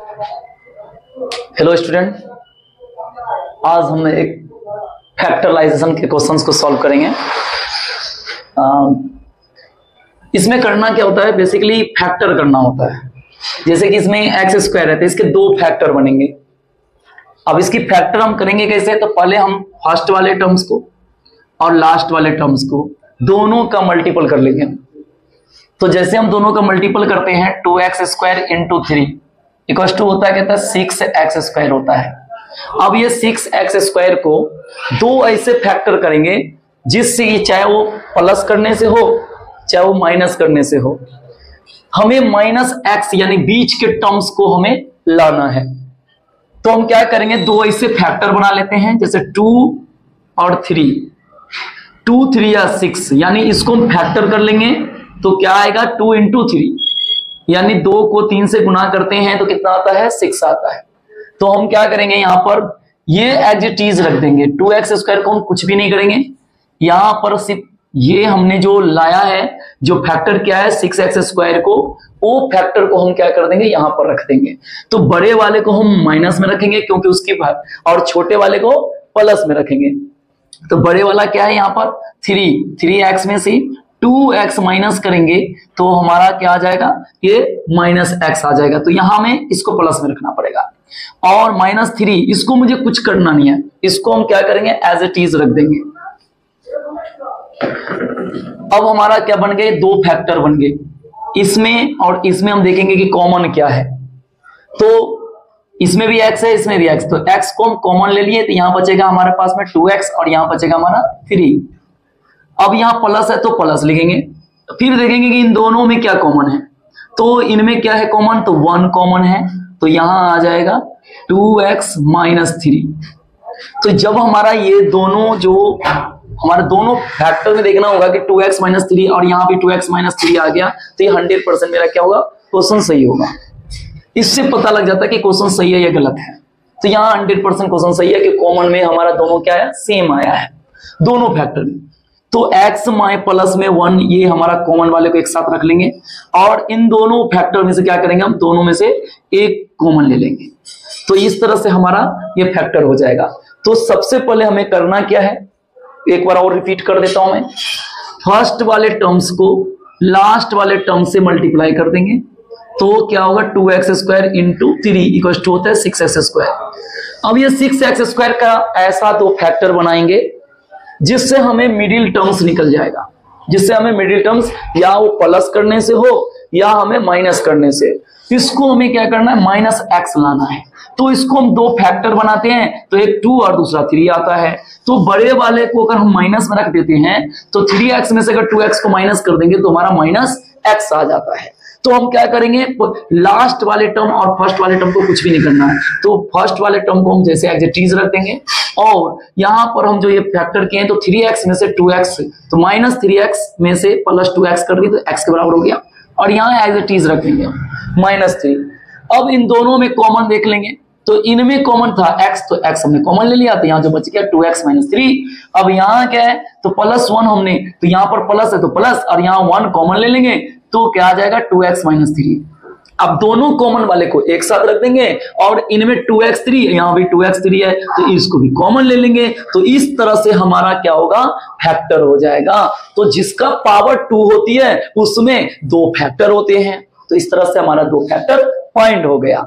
Hello student, आज हम एक फैक्टराइजेशन के क्वेश्चंस को सॉल्व करेंगे। इसमें करना क्या होता है, बेसिकली फैक्टर करना होता है। जैसे कि इसमें एक्स स्क्वायर है तो इसके दो फैक्टर बनेंगे। अब इसकी फैक्टर हम करेंगे कैसे, तो पहले हम फर्स्ट वाले टर्म्स को और लास्ट वाले टर्म्स को दोनों का मल्टीपल कर लेंगे। तो जैसे हम दोनों का मल्टीपल करते हैं 2x square into 3 equal to होता है, कहता है 6x स्क्वायर होता है। अब ये 6x स्क्वायर को दो ऐसे फैक्टर करेंगे जिससे चाहे वो प्लस करने से हो चाहे वो माइनस करने से हो, हमें माइनस x यानी बीच के टर्म्स को हमें लाना है। तो हम क्या करेंगे, दो ऐसे फैक्टर बना लेते हैं, जैसे 2 और 3, 2 3 या 6, यानी इसको हम फैक्टर कर लेंगे तो क्या आएगा 2 इंटू 3, यानी 2 को 3 से गुना करते हैं तो कितना आता है 6 आता है। तो हम क्या करेंगे, यहां पर ये एज इट इज रख देंगे। 2x स्क्वायर को हम कुछ भी नहीं करेंगे, यहां पर सिर्फ ये हमने जो लाया है, जो फैक्टर क्या है 6x स्क्वायर को, वो फैक्टर को हम क्या कर देंगे यहां पर रख देंगे। तो बड़े वाले को हम माइनस में रखेंगे क्योंकि उसकी, और छोटे वाले को प्लस में रखेंगे। तो बड़े वाला क्या है यहाँ पर 3x में से 2x माइनस करेंगे तो हमारा क्या आ जाएगा, ये माइनस x आ जाएगा। तो यहां में इसको प्लस में रखना पड़ेगा। और -3 इसको मुझे कुछ करना नहीं है, इसको हम क्या करेंगे एज इट इज रख देंगे। अब हमारा क्या बन गए, दो फैक्टर बन गए। इसमें और इसमें हम देखेंगे कि कॉमन क्या है। तो इसमें भी x है, इसमें भी x, तो x को हम कॉमन ले लिए तो यहां बचेगा हमारे पास में 2x और यहां बचेगा हमारा 3। अब यहां प्लस है तो प्लस लिखेंगे, फिर देखेंगे कि इन दोनों में क्या कॉमन है। तो इनमें क्या है कॉमन, तो 1 कॉमन है, तो यहां आ जाएगा 2x माइनस 3। तो जब हमारा ये दोनों, जो हमारे दोनों फैक्टर में देखना होगा कि 2x माइनस 3 और यहाँ भी 2x माइनस 3 आ गया, तो ये 100% मेरा क्या होगा, क्वेश्चन सही होगा। इससे पता लग जाता है कि क्वेश्चन सही है या गलत है। तो यहाँ 100% क्वेश्चन सही है कि कॉमन में हमारा दोनों क्या है, सेम आया है दोनों फैक्टर में। तो x प्लस में 1 ये हमारा कॉमन वाले को एक साथ रख लेंगे और इन दोनों फैक्टर में से क्या करेंगे, हम दोनों में से एक कॉमन ले लेंगे। तो इस तरह से हमारा ये फैक्टर हो जाएगा। तो सबसे पहले हमें करना क्या है, एक बार और रिपीट कर देता हूं मैं। फर्स्ट वाले टर्म्स को लास्ट वाले टर्म से मल्टीप्लाई कर देंगे तो क्या होगा 2x square into 3 equal to होता है 6x स्क्वायर। अब ये 6x स्क्वायर का ऐसा दो फैक्टर बनाएंगे जिससे हमें मिडिल टर्म्स निकल जाएगा, जिससे हमें मिडिल टर्म्स या वो प्लस करने से हो या हमें माइनस करने से। इसको हमें क्या करना है, माइनस x लाना है। तो इसको हम दो फैक्टर बनाते हैं, तो एक 2 और दूसरा 3 आता है। तो बड़े वाले को अगर हम माइनस में रख देते हैं तो 3x में से अगर 2x को माइनस कर देंगे तो हमारा माइनस x आ जाता है। तो हम क्या करेंगे, लास्ट वाले टर्म और फर्स्ट वाले टर्म को कुछ भी नहीं करना है। तो फर्स्ट वाले टर्म को हम जैसे एज इट इज रख देंगे और यहां पर हम जो ये फैक्टर किए हैं तो 3x में से 2x, तो माइनस 3x में से प्लस 2x कर दिए तो x के बराबर हो गया। और यहां एज इट इज रख देंगे -3। अब इन दोनों में कॉमन देख लेंगे, तो इनमें कॉमन था x, तो x हमने कॉमन ले लिया, तो यहाँ जो बच गया 2x माइनस 3। अब यहाँ क्या है, तो +1 हमने, तो यहाँ पर प्लस है तो प्लस और यहाँ 1 कॉमन ले लेंगे तो क्या आ जाएगा 2x माइनस 3। अब दोनों कॉमन वाले को एक साथ रख देंगे और इनमें 2x3, यहाँ भी 2x3 है तो इसको भी कॉमन ले लेंगे। तो इस तरह से हमारा क्या होगा, फैक्टर हो जाएगा। तो जिसका पावर 2 होती है उसमें दो फैक्टर होते हैं। तो इस तरह से हमारा दो फैक्टर फाइंड हो गया।